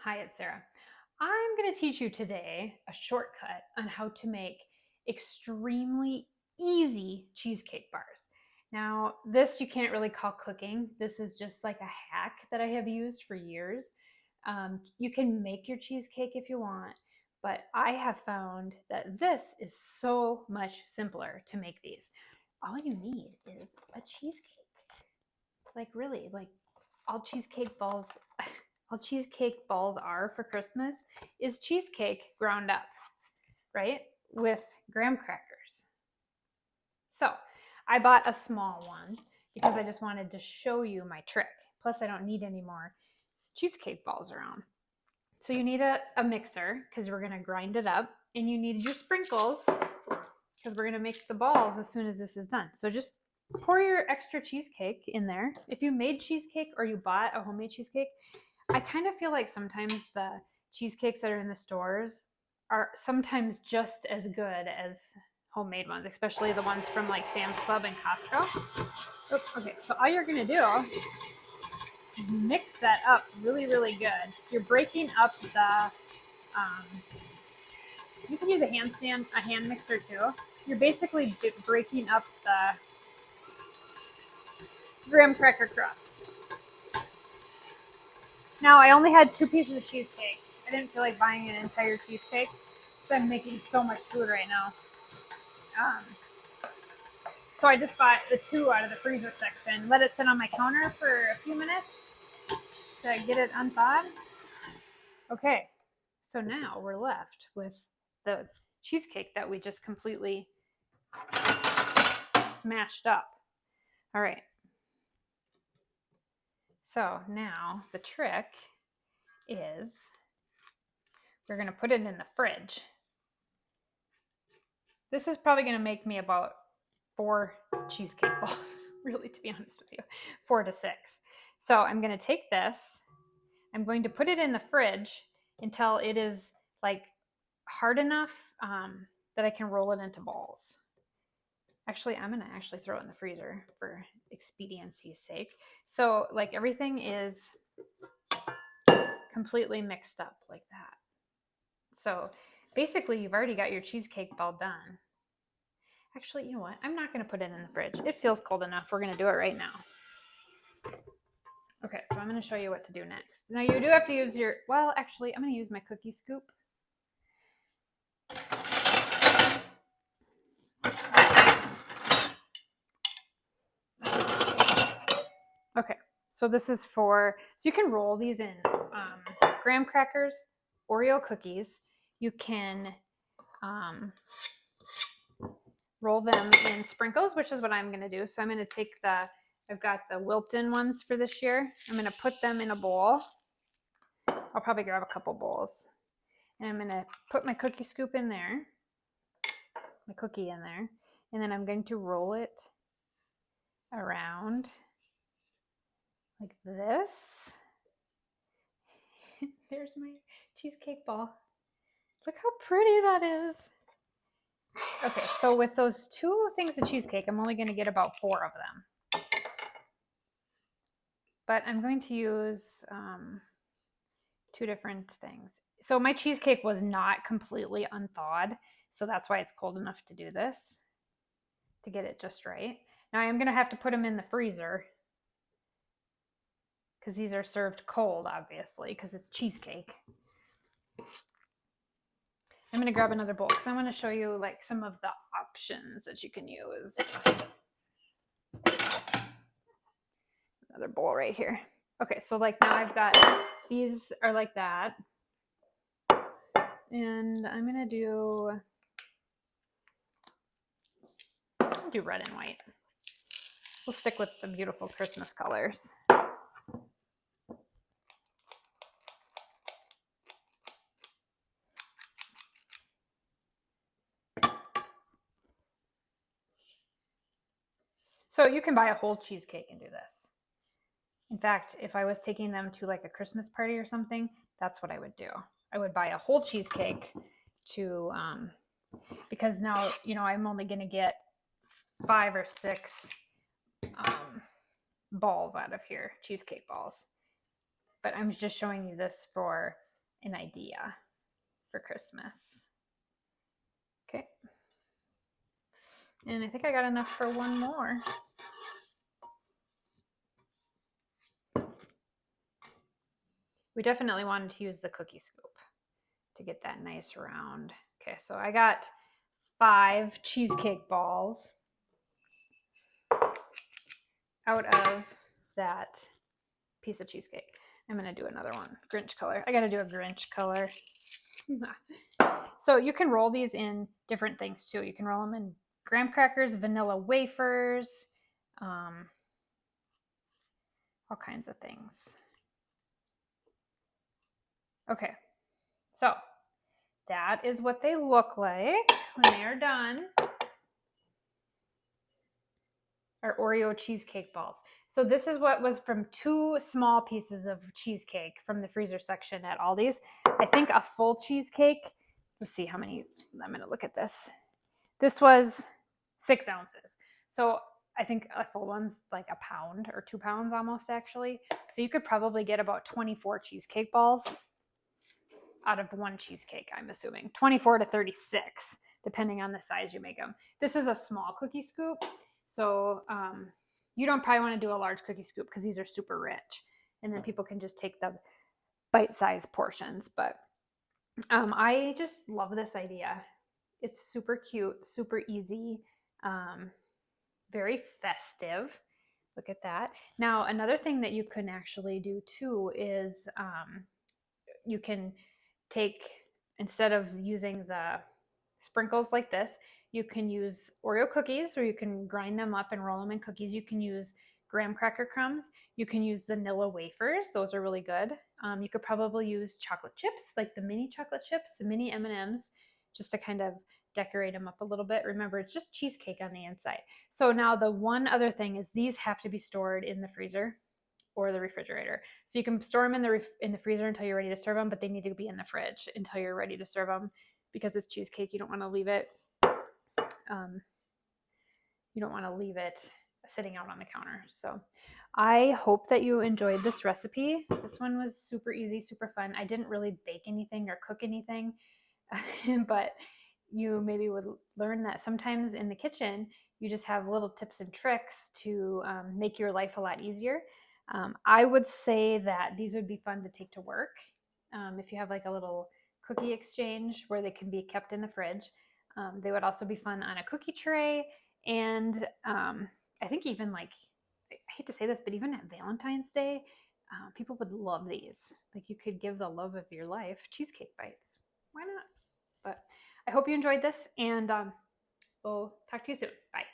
Hi, it's Sarah. I'm going to teach you today a shortcut on how to make extremely easy cheesecake bars. Now, this you can't really call cooking. This is just like a hack that I have used for years. You can make your cheesecake if you want, but I have found that this is so much simpler to make these. All you need is a cheesecake. Like, really, like all cheesecake balls all cheesecake balls are for Christmas is cheesecake ground up, right? With graham crackers. So I bought a small one because I just wanted to show you my trick. Plus, I don't need any more cheesecake balls around. So you need a mixer because we're going to grind it up, and you need your sprinkles because we're going to make the balls as soon as this is done. So just pour your extra cheesecake in there. If you made cheesecake or you bought a homemade cheesecake, I kind of feel like sometimes the cheesecakes that are in the stores are sometimes just as good as homemade ones, especially the ones from like Sam's Club and Costco. Oops, okay, so all you're gonna do is mix that up really, really good. So you're breaking up the, you can use a hand mixer too. You're basically breaking up the graham cracker crust. Now, I only had 2 pieces of cheesecake. I didn't feel like buying an entire cheesecake, so I'm making so much food right now. Um, so I just bought the 2 out of the freezer section, let it sit on my counter for a few minutes to get it unthawed. Okay, so now we're left with the cheesecake that we just completely smashed up. All right, so now the trick is we're going to put it in the fridge. This is probably going to make me about 4 cheesecake balls, really, to be honest with you, 4 to 6. So I'm going to take this, I'm going to put it in the fridge until it is like hard enough that I can roll it into balls. Actually, I'm going to actually throw it in the freezer for expediency's sake. So like everything is completely mixed up like that. So basically you've already got your cheesecake ball done. Actually, you know what? I'm not going to put it in the fridge. It feels cold enough. We're going to do it right now. Okay, so I'm going to show you what to do next. Now you do have to use your, well, actually, I'm going to use my cookie scoop. Okay, so this is for, so you can roll these in graham crackers, Oreo cookies. You can roll them in sprinkles, which is what I'm going to do. So I'm going to take I've got the Wilton ones for this year. I'm going to put them in a bowl. I'll probably grab a couple bowls. And I'm going to put my cookie scoop in there, my cookie in there, and then I'm going to roll it around like this. There's my cheesecake ball. Look how pretty that is. Okay, so with those 2 things of cheesecake, I'm only going to get about 4 of them. But I'm going to use 2 different things. So my cheesecake was not completely unthawed, so that's why it's cold enough to do this, to get it just right. Now I'm going to have to put them in the freezer because these are served cold, obviously, because it's cheesecake. I'm going to grab another bowl because I want to show you like some of the options that you can use. Another bowl right here. Okay, so like now I've got, these are like that. And I'm going to do red and white. We'll stick with the beautiful Christmas colors. So you can buy a whole cheesecake and do this. In fact, if I was taking them to like a Christmas party or something, that's what I would do. I would buy a whole cheesecake to, because now, you know, I'm only going to get 5 or 6 balls out of here, cheesecake balls. But I'm just showing you this for an idea for Christmas. Okay. And I think I got enough for one more. We definitely wanted to use the cookie scoop to get that nice round. Okay, so I got 5 cheesecake balls out of that piece of cheesecake. I'm gonna do another one, Grinch color. I gotta do a Grinch color. So you can roll these in different things too. You can roll them in graham crackers, vanilla wafers, all kinds of things. Okay, so that is what they look like when they are done. Our Oreo cheesecake balls. So this is what was from 2 small pieces of cheesecake from the freezer section at Aldi's. I think a full cheesecake, let's see how many, I'm going to look at this. This was 6 ounces. So I think a full one's like a pound or 2 pounds almost actually. So you could probably get about 24 cheesecake balls out of one cheesecake, I'm assuming. 24 to 36, depending on the size you make them. This is a small cookie scoop. So you don't probably want to do a large cookie scoop because these are super rich. And then people can just take the bite-sized portions. But I just love this idea. It's super cute, super easy, very festive. Look at that. Now, another thing that you can actually do too is you can take, instead of using the sprinkles like this, you can use Oreo cookies, or you can grind them up and roll them in cookies. You can use graham cracker crumbs. You can use vanilla wafers. Those are really good. You could probably use chocolate chips, like the mini chocolate chips, the mini M&Ms, just to kind of decorate them up a little bit. Remember, it's just cheesecake on the inside. So now the one other thing is these have to be stored in the freezer or the refrigerator. So you can store them in the freezer until you're ready to serve them, but they need to be in the fridge until you're ready to serve them because it's cheesecake. You don't want to leave it. You don't want to leave it sitting out on the counter. So I hope that you enjoyed this recipe. This one was super easy, super fun. I didn't really bake anything or cook anything, but you maybe would learn that sometimes in the kitchen, you just have little tips and tricks to make your life a lot easier. I would say that these would be fun to take to work. If you have like a little cookie exchange where they can be kept in the fridge. They would also be fun on a cookie tray. And I think even like, I hate to say this, but even at Valentine's Day, people would love these. Like you could give the love of your life cheesecake bites. Why not? But I hope you enjoyed this, and we'll talk to you soon. Bye.